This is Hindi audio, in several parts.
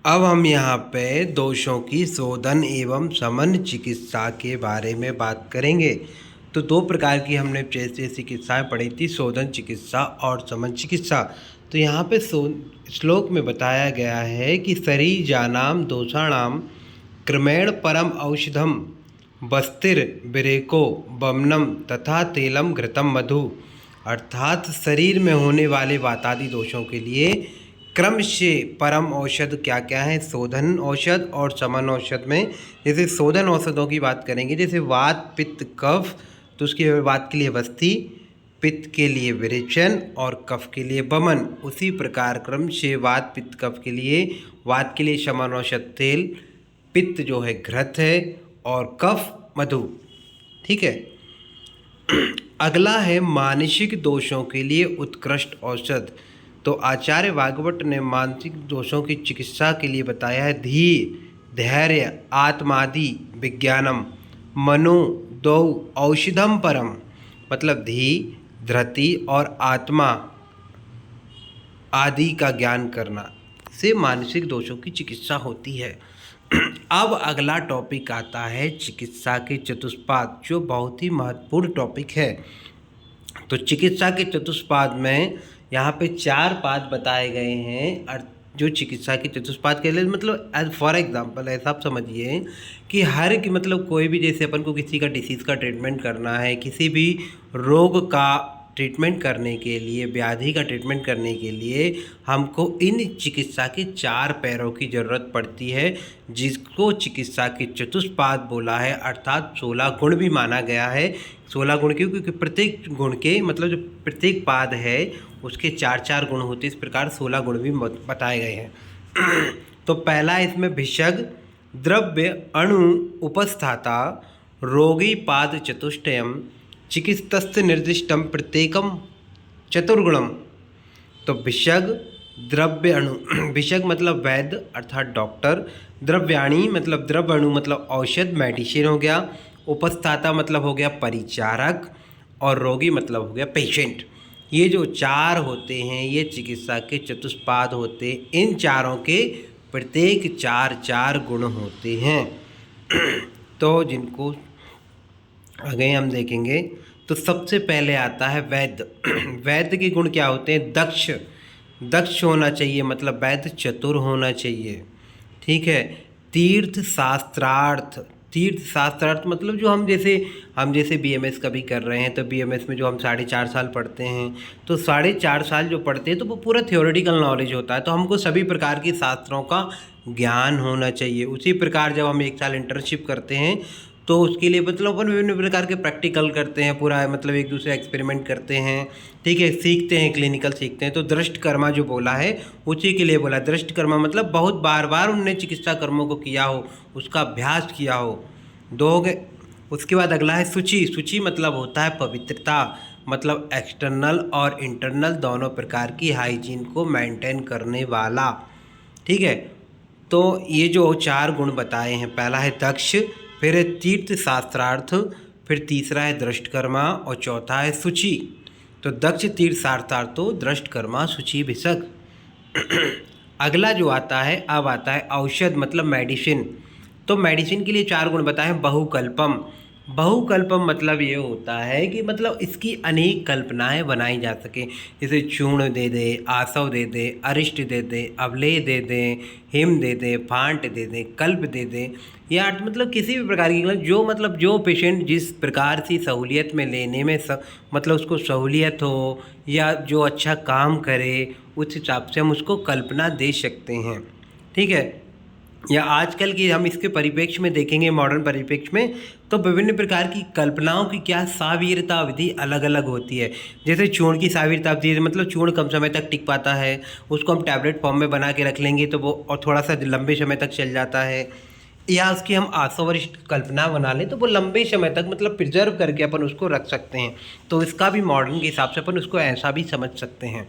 अब हम यहाँ पे दोषों की शोधन एवं शमन चिकित्सा के बारे में बात करेंगे। तो दो प्रकार की हमने जैसे चिकित्साएं पढ़ी थी, शोधन चिकित्सा और शमन चिकित्सा। तो यहाँ पे श्लोक में बताया गया है कि शरीजानाम दोषाणाम क्रमेण परम औषधम बस्तिर बिरेको बमनम तथा तेलम घृतम मधु। अर्थात शरीर में होने वाले वातादि दोषों के लिए क्रम से परम औषध क्या क्या है, शोधन औषध और शमन औषध में जैसे शोधन औषधों की बात करेंगे, जैसे वात पित्त कफ, तो उसके वात के लिए वस्ती, पित्त के लिए विरेचन और कफ के लिए बमन। उसी प्रकार क्रम से वात पित्त कफ के लिए, वात के लिए शमन औषध तेल, पित्त जो है घृत है और कफ मधु। ठीक है। अगला है मानसिक दोषों के लिए उत्कृष्ट औषध। तो आचार्य वाग्भट ने मानसिक दोषों की चिकित्सा के लिए बताया है धी धैर्य आत्मादि विज्ञानम मनो दौ औषधम परम। मतलब धी धृति और आत्मा आदि का ज्ञान करना से मानसिक दोषों की चिकित्सा होती है। अब अगला टॉपिक आता है चिकित्सा के चतुष्पाद, जो बहुत ही महत्वपूर्ण टॉपिक है। तो चिकित्सा के चतुष्पाद में यहाँ पे 4 पाद बताए गए हैं। जो चिकित्सा के चतुष्पाद के लिए मतलब एज फॉर एग्जांपल ऐसा आप समझिए कि हर की मतलब कोई भी, जैसे अपन को किसी का डिसीज़ का ट्रीटमेंट करना है, किसी भी रोग का ट्रीटमेंट करने के लिए, व्याधि का ट्रीटमेंट करने के लिए हमको इन चिकित्सा के 4 पैरों की ज़रूरत पड़ती है, जिसको चिकित्सा के चतुष्पाद बोला है। अर्थात 16 गुण भी माना गया है। 16 गुण क्यों? क्योंकि प्रत्येक गुण के मतलब जो प्रत्येक पाद है उसके 4-4 गुण होते, इस प्रकार 16 गुण भी बताए गए हैं। तो पहला इसमें भिषग द्रव्य अणु उपस्थाता रोगी पाद चतुष्टयम चिकित्सस्य निर्दिष्टम प्रत्येकम चतुर्गुणम। तो भिषग द्रव्य अणु, भिषग मतलब वैद्य अर्थात डॉक्टर, द्रव्याणी मतलब द्रव्य अणु मतलब औषध मेडिसिन हो गया, उपस्थाता मतलब हो गया परिचारक, और रोगी मतलब हो गया पेशेंट। ये जो 4 होते हैं ये चिकित्सा के चतुष्पाद होते। इन चारों के प्रत्येक 4-4 गुण होते हैं। तो जिनको आगे हम देखेंगे, तो सबसे पहले आता है वैद्य। वैद्य के गुण क्या होते हैं? दक्ष, दक्ष होना चाहिए मतलब वैद्य चतुर होना चाहिए। ठीक है। तीर्थ शास्त्रार्थ, तीर्थ शास्त्रार्थ मतलब जो हम जैसे बीएमएस का भी कर रहे हैं, तो बीएमएस में जो हम 4.5 साल पढ़ते हैं, तो 4.5 साल जो पढ़ते हैं तो वो पूरा थ्योरेटिकल नॉलेज होता है। तो हमको सभी प्रकार के शास्त्रों का ज्ञान होना चाहिए। उसी प्रकार जब हम 1 साल इंटर्नशिप करते हैं तो उसके लिए मतलब अपन विभिन्न प्रकार के प्रैक्टिकल करते हैं, पूरा मतलब एक दूसरे एक्सपेरिमेंट करते हैं। ठीक है। सीखते हैं, क्लिनिकल सीखते हैं। तो दृष्ट कर्मा जो बोला है उसी के लिए बोला। दृष्ट कर्मा मतलब बहुत बार बार उनने चिकित्सा कर्मों को किया हो, उसका अभ्यास किया हो। 2 हो गए। उसके बाद अगला है शुचि। शुचि मतलब होता है पवित्रता, मतलब एक्सटर्नल और इंटरनल दोनों प्रकार की हाइजीन को मेंटेन करने वाला। ठीक है। तो ये जो 4 गुण बताए हैं, पहला है दक्ष, फिर है तीर्थ शास्त्रार्थ, फिर तीसरा है दृष्टकर्मा और चौथा है शुचि। तो दक्ष तीर्थ शास्त्रार्थो दृष्टकर्मा शुचि भिषग। अगला जो आता है, अब आता है औषध मतलब मेडिसिन। तो मेडिसिन के लिए 4 गुण बताए हैं। बहुकल्पम, बहुकल्पम मतलब ये होता है कि मतलब इसकी अनेक कल्पनाएं बनाई जा सके। जैसे चूर्ण दे दे, आसव दे दे, अरिष्ट दे दे, अवलेह दे दे, हिम दे दे, फांट दे दे, कल्प दे दे, या मतलब किसी भी प्रकार की जो पेशेंट जिस प्रकार से सहूलियत में लेने में मतलब उसको सहूलियत हो या जो अच्छा काम करे, उस हिसाब से हम उसको कल्पना दे सकते हैं। ठीक है। या आजकल की हम इसके परिप्रेक्ष्य में देखेंगे, मॉडर्न परिप्रेक्ष्य में, तो विभिन्न प्रकार की कल्पनाओं की क्या सावीरता अवधि अलग अलग होती है। जैसे चूर्ण की सावीरता अवधि मतलब चूर्ण कम समय तक टिक पाता है, उसको हम टैबलेट फॉर्म में बना के रख लेंगे तो वो और थोड़ा सा लंबे समय तक चल जाता है। या उसकी हम आसवरिष्ठ कल्पना बना लें तो वो लंबे समय तक मतलब प्रिजर्व करके अपन उसको रख सकते हैं। तो इसका भी मॉडर्न के हिसाब से अपन उसको ऐसा भी समझ सकते हैं।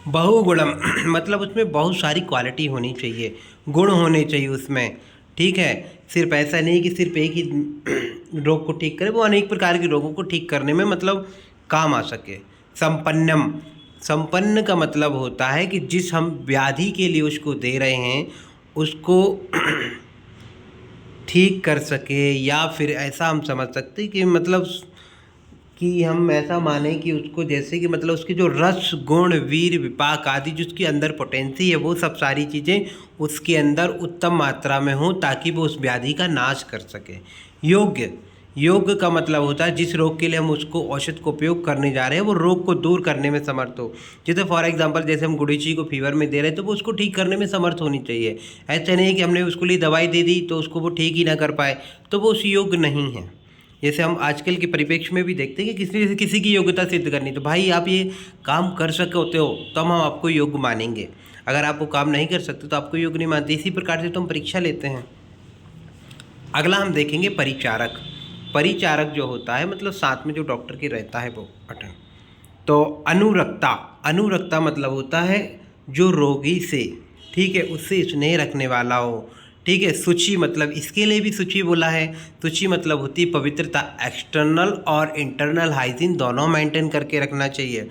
बहुगुणम मतलब उसमें बहुत सारी क्वालिटी होनी चाहिए, गुण होने चाहिए उसमें। ठीक है। सिर्फ ऐसा नहीं कि सिर्फ एक ही रोग को ठीक करे, वो अनेक प्रकार के रोगों को ठीक करने में मतलब काम आ सके। संपन्नम, संपन्न का मतलब होता है कि जिस हम व्याधि के लिए उसको दे रहे हैं उसको ठीक कर सके, या फिर ऐसा हम समझ सकते हैं कि मतलब कि हम ऐसा माने कि उसको जैसे कि मतलब उसकी जो रस गुण वीर विपाक आदि जो उसके अंदर पोटेंसी है, वो सब सारी चीज़ें उसके अंदर उत्तम मात्रा में हों, ताकि वो उस व्याधि का नाश कर सके। योग्य, योग का मतलब होता है जिस रोग के लिए हम उसको औषध को उपयोग करने जा रहे हैं वो रोग को दूर करने में समर्थ हो। जैसे फॉर एग्जांपल जैसे हम गुड़ीची को फीवर में दे रहे हैं तो वो उसको ठीक करने में समर्थ होनी चाहिए। ऐसा नहीं कि हमने उसको लिए दवाई दे दी तो उसको वो ठीक ही ना कर पाए, तो वो उस योग्य नहीं है। जैसे हम आजकल के परिप्रेक्ष्य में भी देखते हैं कि किसी किसी की योग्यता सिद्ध करनी, तो भाई आप ये काम कर सकते होते हो तो हम आपको योग्य मानेंगे, अगर आप वो काम नहीं कर सकते तो आपको योग्य नहीं मानते। इसी प्रकार से तो हम परीक्षा लेते हैं। अगला हम देखेंगे परिचारक। परिचारक जो होता है मतलब साथ में जो डॉक्टर के रहता है वो अटन। तो अनुरक्ता, अनुरक्ता मतलब होता है जो रोगी से, ठीक है, उससे स्नेह रखने वाला हो, ठीक है। शुचि मतलब इसके लिए भी शुचि बोला है। शुचि मतलब होती है पवित्रता, एक्सटर्नल और इंटरनल हाइजीन दोनों मेंटेन करके रखना चाहिए।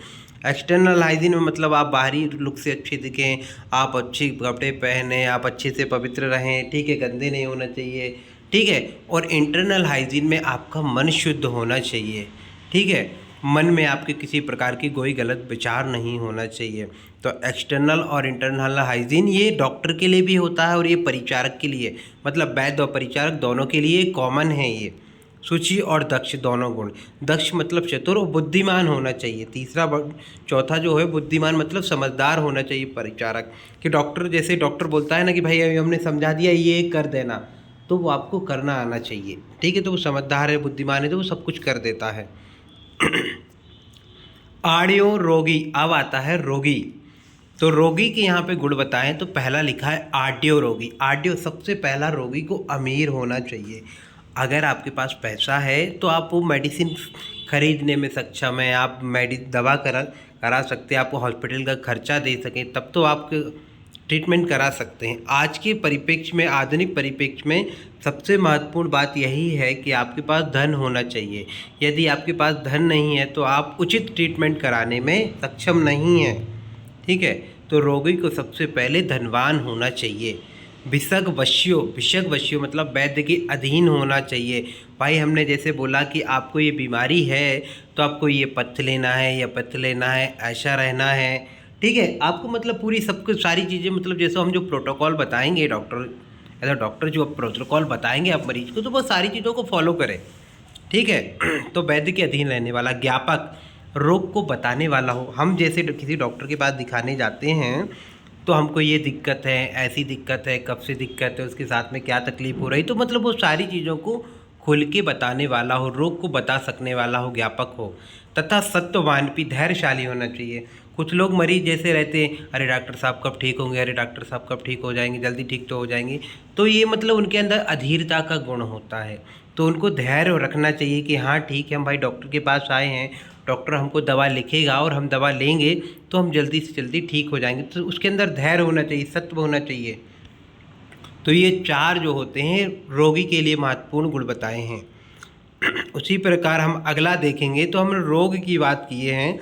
एक्सटर्नल हाइजीन में मतलब आप बाहरी लुक से अच्छे दिखें, आप अच्छे कपड़े पहने, आप अच्छे से पवित्र रहें, ठीक है, गंदे नहीं होना चाहिए, ठीक है। और इंटरनल हाइजीन में आपका मन शुद्ध होना चाहिए, ठीक है, मन में आपके किसी प्रकार की कोई गलत विचार नहीं होना चाहिए। तो एक्सटर्नल और इंटरनल हाइजीन ये डॉक्टर के लिए भी होता है और ये परिचारक के लिए, मतलब वैद्य और परिचारक दोनों के लिए कॉमन है ये। शुचि और दक्ष दोनों गुण, दक्ष मतलब चतुर और बुद्धिमान होना चाहिए। चौथा जो है बुद्धिमान मतलब समझदार होना चाहिए परिचारक। कि डॉक्टर जैसे डॉक्टर बोलता है ना कि भाई अभी हमने समझा दिया ये कर देना, तो वो आपको करना आना चाहिए, ठीक है। तो वो समझदार है, बुद्धिमान है, तो वो सब कुछ कर देता है। आर्यो रोगी, अब आता है रोगी। तो रोगी के यहाँ पे गुण बताएं तो पहला लिखा है आर्डियो रोगी। आर्डियो सबसे पहला रोगी को अमीर होना चाहिए। अगर आपके पास पैसा है तो आप वो मेडिसिन खरीदने में सक्षम है, आप दवा करा सकते हैं, आपको हॉस्पिटल का खर्चा दे सकें, तब तो आप ट्रीटमेंट करा सकते हैं। आज के परिप्रेक्ष्य में, आधुनिक परिप्रेक्ष्य में सबसे महत्वपूर्ण बात यही है कि आपके पास धन होना चाहिए। यदि आपके पास धन नहीं है तो आप उचित ट्रीटमेंट कराने में सक्षम नहीं हैं, ठीक है। तो रोगी को सबसे पहले धनवान होना चाहिए। विषग वश्यो मतलब वैद्य के अधीन होना चाहिए। भाई हमने जैसे बोला कि आपको ये बीमारी है तो आपको ये पथ्य लेना है या पथ्य लेना है, ऐसा रहना है, ठीक है। आपको मतलब पूरी सब कुछ सारी चीज़ें मतलब जैसे हम जो प्रोटोकॉल बताएंगे डॉक्टर, ऐसा डॉक्टर जो प्रोटोकॉल बताएंगे आप मरीज को, तो वो सारी चीज़ों को फॉलो करें, ठीक है। तो वैद्य के अधीन रहने वाला। ज्ञापक, रोग को बताने वाला हो। हम जैसे किसी डॉक्टर के पास दिखाने जाते हैं तो हमको ये दिक्कत है, ऐसी दिक्कत है, कब से दिक्कत है, उसके साथ में क्या तकलीफ़ हो रही, तो मतलब वो सारी चीज़ों को खुल के बताने वाला हो, रोग को बता सकने वाला हो, ज्ञापक हो। तथा सत्यवान भी धैर्यशाली होना चाहिए। कुछ लोग मरीज जैसे रहते हैं, अरे डॉक्टर साहब कब ठीक होंगे, अरे डॉक्टर साहब कब ठीक हो जाएंगे, जल्दी ठीक तो हो जाएंगे, तो ये मतलब उनके अंदर अधीरता का गुण होता है। तो उनको धैर्य रखना चाहिए कि हाँ ठीक है, हम भाई डॉक्टर के पास आए हैं, डॉक्टर हमको दवा लिखेगा और हम दवा लेंगे तो हम जल्दी से जल्दी ठीक हो जाएंगे। तो उसके अंदर धैर्य होना चाहिए, सत्व होना चाहिए। तो ये चार जो होते हैं रोगी के लिए महत्वपूर्ण गुण बताए हैं। उसी प्रकार हम अगला देखेंगे तो हम रोग की बात किए हैं,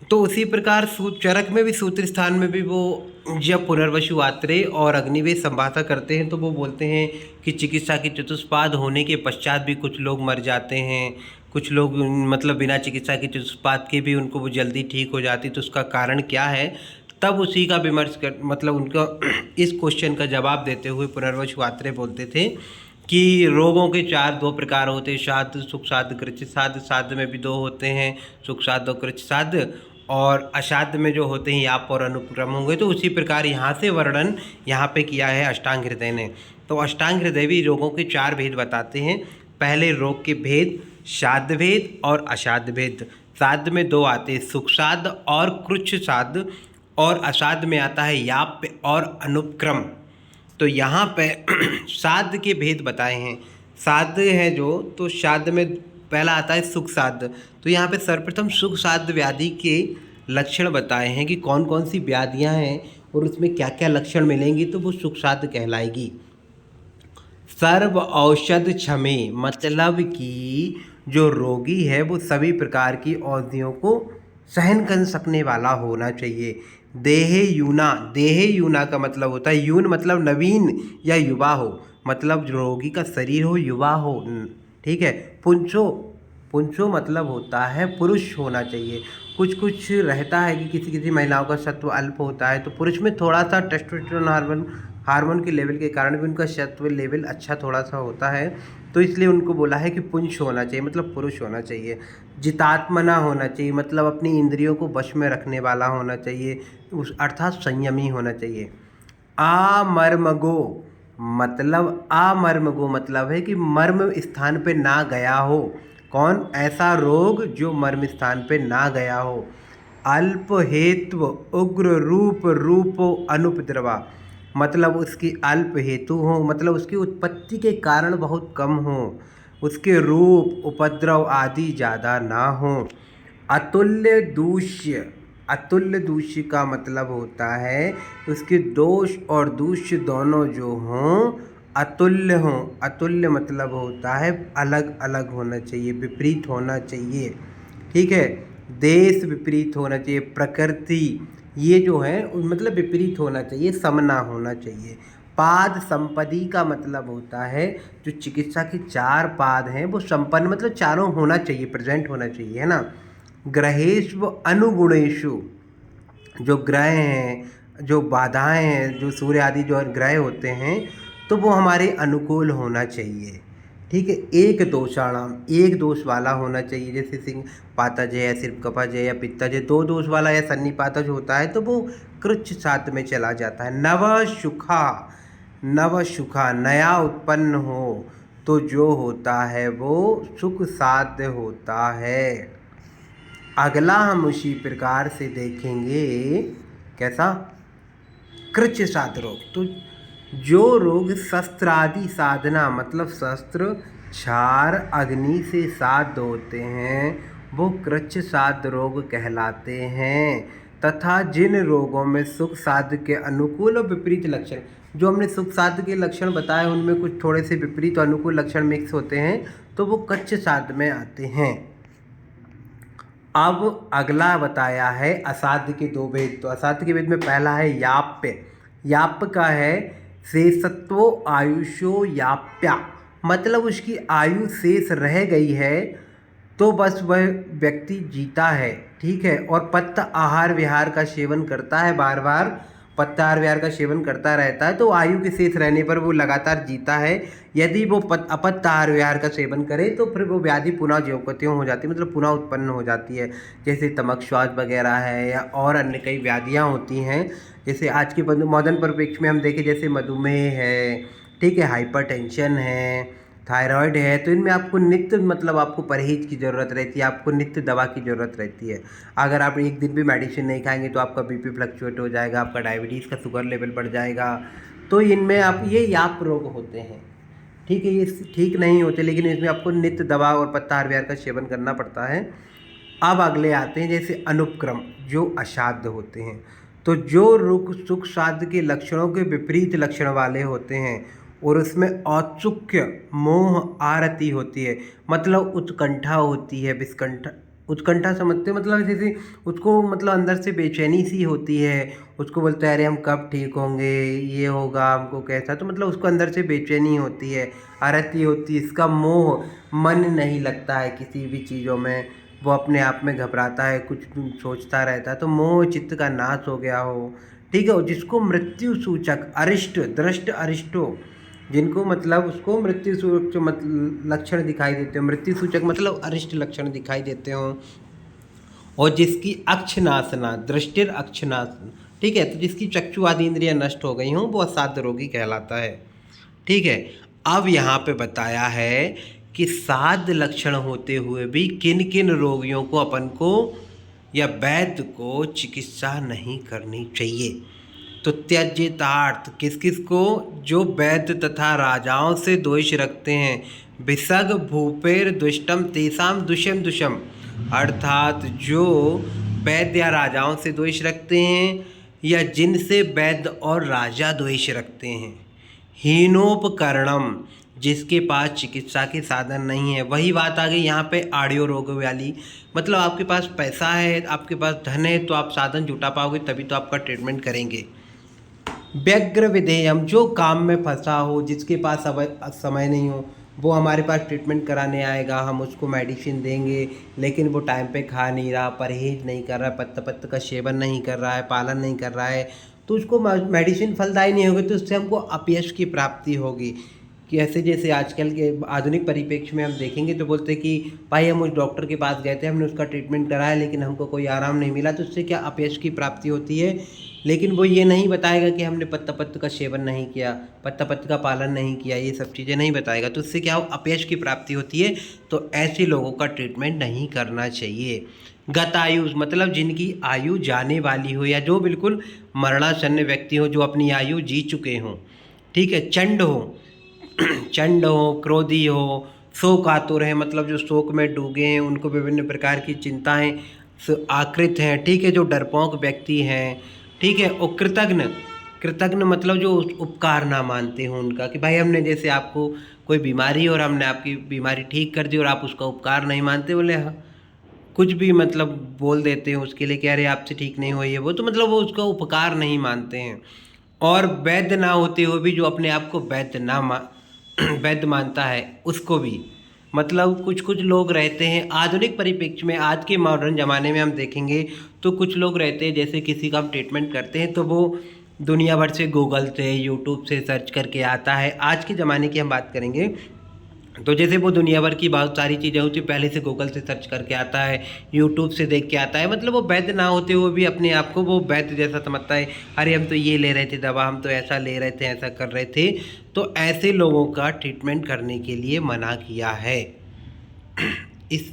तो उसी प्रकार चरक में भी सूत्र स्थान में भी वो जब पुनर्वसु आत्रेय और अग्निवेश संभाषा करते हैं तो वो बोलते हैं कि चिकित्सा की चतुष्पाद होने के पश्चात भी कुछ लोग मर जाते हैं, कुछ लोग मतलब बिना चिकित्सा के चतुष्पाद के भी उनको वो जल्दी ठीक हो जाती, तो उसका कारण क्या है। तब उसी का विमर्श कर मतलब उनका इस क्वेश्चन का जवाब देते हुए पुनर्वसु आत्रेय बोलते थे कि रोगों के दो प्रकार होते हैं, साध सुख साध कृच्छ साध। साध में भी दो होते हैं, सुख साध और कृच्छ साध, और असाध में जो होते हैं याप और अनुक्रम होंगे। तो उसी प्रकार यहाँ से वर्णन यहाँ पे किया है अष्टांग हृदय ने। तो अष्टांग हृदय भी रोगों के 4 भेद बताते हैं। पहले रोग के भेद साध भेद और असाध भेद। साध में 2 आते हैं, सुख साध और कृच्छ साध, और असाध में आता है याप और अनुक्रम। तो यहाँ पे साध के भेद बताए हैं। साध है जो, तो साध में पहला आता है सुख साध। तो यहाँ पे सर्वप्रथम सुख साध व्याधि के लक्षण बताए हैं कि कौन कौन सी व्याधियाँ हैं और उसमें क्या क्या लक्षण मिलेंगी, तो वो सुख साध कहलाएगी। सर्व औषध क्षमे मतलब कि जो रोगी है वो सभी प्रकार की औषधियों को सहन कर सकने वाला होना चाहिए। देहे यूना, देहे यूना का मतलब होता है, यून मतलब नवीन या युवा हो, मतलब रोगी का शरीर हो, युवा हो, ठीक है। पुंसो, पुंसो मतलब होता है पुरुष होना चाहिए। कुछ कुछ रहता है कि किसी किसी महिलाओं का सत्व अल्प होता है, तो पुरुष में थोड़ा सा टेस्टोस्टेरोन हार्मोन के लेवल के कारण भी उनका सत्व लेवल अच्छा थोड़ा सा होता है, तो इसलिए उनको बोला है कि पुंस होना चाहिए, मतलब पुरुष होना चाहिए। जितात्मना होना चाहिए, मतलब अपनी इंद्रियों को वश में रखने वाला होना चाहिए, उस अर्थात संयमी होना चाहिए। आमर्मगो, मतलब आमर्मगो मतलब है कि मर्म स्थान पे ना गया हो। कौन? ऐसा रोग जो मर्म स्थान पे ना गया हो। अल्प हेत्व उग्र रूप रूपो अनुपद्रवा, मतलब उसकी अल्प हेतु हो, मतलब उसकी उत्पत्ति के कारण बहुत कम हो, उसके रूप उपद्रव आदि ज़्यादा ना हो। अतुल्य दूष्य, अतुल्य दूष्य का मतलब होता है उसके दोष और दूष्य दोनों जो हों अतुल्य हों। अतुल्य मतलब होता है अलग अलग होना चाहिए, विपरीत होना चाहिए, ठीक है। देश विपरीत होना चाहिए, प्रकृति ये जो है मतलब विपरीत होना चाहिए, समना होना चाहिए। पाद संपत्ति का मतलब होता है जो चिकित्सा के 4 पाद हैं वो संपन्न, मतलब चारों होना चाहिए, प्रेजेंट होना चाहिए, है ना। ग्रहेषु अनुगुणेषु, जो ग्रह हैं, जो बाधाएं हैं, जो सूर्य आदि जो ग्रह होते हैं तो वो हमारे अनुकूल होना चाहिए, ठीक है। एक दोषाणाम, एक दोष वाला होना चाहिए, जैसे सिंह पातज है या सिर्फ कपज है या पित्तज है, 2 दोष वाला या सन्निपातज होता है तो वो कृच्छ सात में चला जाता है। नव सुखा, नव सुखा नया उत्पन्न हो तो जो होता है वो सुख साध्य होता है। अगला हम उसी प्रकार से देखेंगे, कैसा? कृच्छ साध रोग। तो जो रोग शस्त्रादि साधना, मतलब शस्त्र क्षार अग्नि से साध होते हैं वो कृच्छ साध रोग कहलाते हैं। तथा जिन रोगों में सुख साध के अनुकूल और विपरीत लक्षण, जो हमने सुख साध के लक्षण बताए उनमें कुछ थोड़े से विपरीत और अनुकूल लक्षण मिक्स होते हैं तो वो कृच्छ साध में आते हैं। अब अगला बताया है असाध्य के 2 भेद। तो असाध्य के भेद में पहला है याप्य। याप्य का है शेषत्वो आयुषो याप्या, मतलब उसकी आयु शेष रह गई है तो बस वह व्यक्ति जीता है, ठीक है। और पत्त आहार विहार का सेवन करता है, बार बार पत्त आहार विहार का सेवन करता रहता है तो आयु के शेष रहने पर वो लगातार जीता है। यदि वो अपत्य आहार विहार का सेवन करे तो फिर वो व्याधि पुनः ज्यों को त्यों हो जाती है, मतलब पुनः उत्पन्न हो जाती है, जैसे तमकश्वास वगैरह है या और अन्य कई व्याधियाँ होती हैं। जैसे आज के मॉडर्न परिप्रेक्ष्य में हम देखें जैसे मधुमेह है, ठीक है, हाइपरटेंशन है, थायराइड है, तो इनमें आपको नित्य मतलब आपको परहेज की ज़रूरत रहती है, आपको नित्य दवा की ज़रूरत रहती है। अगर आप एक दिन भी मेडिसिन नहीं खाएंगे तो आपका बीपी फ्लक्चुएट हो जाएगा, आपका डायबिटीज़ का शुगर लेवल बढ़ जाएगा। तो इनमें आप ये याप रोग होते हैं, ठीक है, ये ठीक नहीं होते, लेकिन इसमें आपको नित्य दवा और पत्ताहार विहार का सेवन करना पड़ता है। अब अगले आते हैं जैसे अनुपक्रम, जो असाध्य होते हैं। तो जो रुख सुख साध्य के लक्षणों के विपरीत लक्षण वाले होते हैं और उसमें औत्सुक्य मोह आरती होती है, मतलब उत्कंठा होती है, विस्कंठा, उत्कंठा समझते हैं, मतलब जैसे उसको मतलब अंदर से बेचैनी सी होती है, उसको बोलते हैं अरे हम कब ठीक होंगे, ये होगा हमको कैसा, तो मतलब उसको अंदर से बेचैनी होती है, आरती होती है। इसका मोह, मन नहीं लगता है किसी भी चीज़ों में, वो अपने आप में घबराता है, कुछ सोचता रहता है, तो मोह चित्त का नाश हो गया हो, ठीक है। जिसको मृत्यु सूचक अरिष्ट दृष्ट अरिष्टो, जिनको मतलब उसको मृत्यु सूचक लक्षण दिखाई देते हो, मृत्यु सूचक मतलब अरिष्ट लक्षण दिखाई देते हो, और जिसकी अक्षनाशना दृष्टिर अक्षनाशन, ठीक है, तो जिसकी चक्षु आदि इंद्रियां नष्ट हो गई हों वो असाध्य रोगी कहलाता है, ठीक है। अब यहाँ पे बताया है कि साध्य लक्षण होते हुए भी किन किन रोगियों को अपन को या वैद्य को चिकित्सा नहीं करनी चाहिए। तो त्यज्यतार्थ किस किस को? जो वैद्य तथा राजाओं से द्वेष रखते हैं। विसग भूपेर दुष्टम तेसाम दुष्यम दुष्यम, अर्थात जो वैद्य या राजाओं से द्वेष रखते हैं या जिनसे वैद्य और राजा द्वेष रखते हैं। हीनोपकरणम, जिसके पास चिकित्सा के साधन नहीं है। वही बात आ गई यहाँ पे ऑडियो रोग वाली, मतलब आपके पास पैसा है, आपके पास धन है, तो आप साधन जुटा पाओगे, तभी तो आपका ट्रीटमेंट करेंगे। व्यग्र विधेयम, जो काम में फंसा हो, जिसके पास समय नहीं हो, वो हमारे पास ट्रीटमेंट कराने आएगा, हम उसको मेडिसिन देंगे, लेकिन वो टाइम पे खा नहीं रहा, परहेज नहीं कर रहा है, पत्ता पत्ता का सेवन नहीं कर रहा है, पालन नहीं कर रहा है, तो उसको मेडिसिन फलदायी नहीं होगी, तो उससे हमको अपयश की प्राप्ति होगी। कि ऐसे जैसे आजकल के आधुनिक परिप्रेक्ष्य में हम देखेंगे तो बोलते हैं कि भाई हम उस डॉक्टर के पास गए थे, हमने उसका ट्रीटमेंट कराया, लेकिन हमको कोई आराम नहीं मिला, तो उससे क्या अपयश की प्राप्ति होती है। लेकिन वो ये नहीं बताएगा कि हमने पत्ता पत्ता का सेवन नहीं किया, पत्ता पत्ता का पालन नहीं किया, ये सब चीज़ें नहीं बताएगा, तो उससे क्या हो, अपयश की प्राप्ति होती है। तो ऐसे लोगों का ट्रीटमेंट नहीं करना चाहिए। गतायु मतलब जिनकी आयु जाने वाली हो, या जो बिल्कुल मरणासन्न व्यक्ति हो, जो अपनी आयु जी चुके हों, ठीक है। चंड हो चंड हो, क्रोधी हो, शोकातुर है, मतलब जो शोक में डूबे हैं, उनको विभिन्न प्रकार की चिंताएं आकृत हैं, ठीक है। जो डरपोक व्यक्ति हैं, ठीक है। और कृतघ्न, कृतघ्न मतलब जो उपकार ना मानते हो उनका, कि भाई हमने जैसे आपको कोई बीमारी और हमने आपकी बीमारी ठीक कर दी और आप उसका उपकार नहीं मानते, बोले हाँ, कुछ भी मतलब बोल देते हैं उसके लिए कि अरे आपसे ठीक नहीं हो ये वो, तो मतलब वो उसका उपकार नहीं मानते हैं। और वैद्य ना होते हुए भी जो अपने आप को वैद्य ना वैद्य मानता है, उसको भी, मतलब कुछ कुछ लोग रहते हैं आधुनिक परिप्रेक्ष्य में, आज के मॉडर्न ज़माने में हम देखेंगे तो कुछ लोग रहते हैं, जैसे किसी का हम ट्रीटमेंट करते हैं तो वो दुनिया भर से गूगल से, यूट्यूब से सर्च करके आता है। आज के ज़माने की हम बात करेंगे तो जैसे वो दुनिया भर की बहुत सारी चीज़ें होती, पहले से गूगल से सर्च करके आता है, यूट्यूब से देख के आता है, मतलब वो वैद्य ना होते हुए भी अपने आप को वो वैद्य जैसा समझता है। अरे हम तो ये ले रहे थे दवा, हम तो ऐसा ले रहे थे, ऐसा कर रहे थे। तो ऐसे लोगों का ट्रीटमेंट करने के लिए मना किया है। इस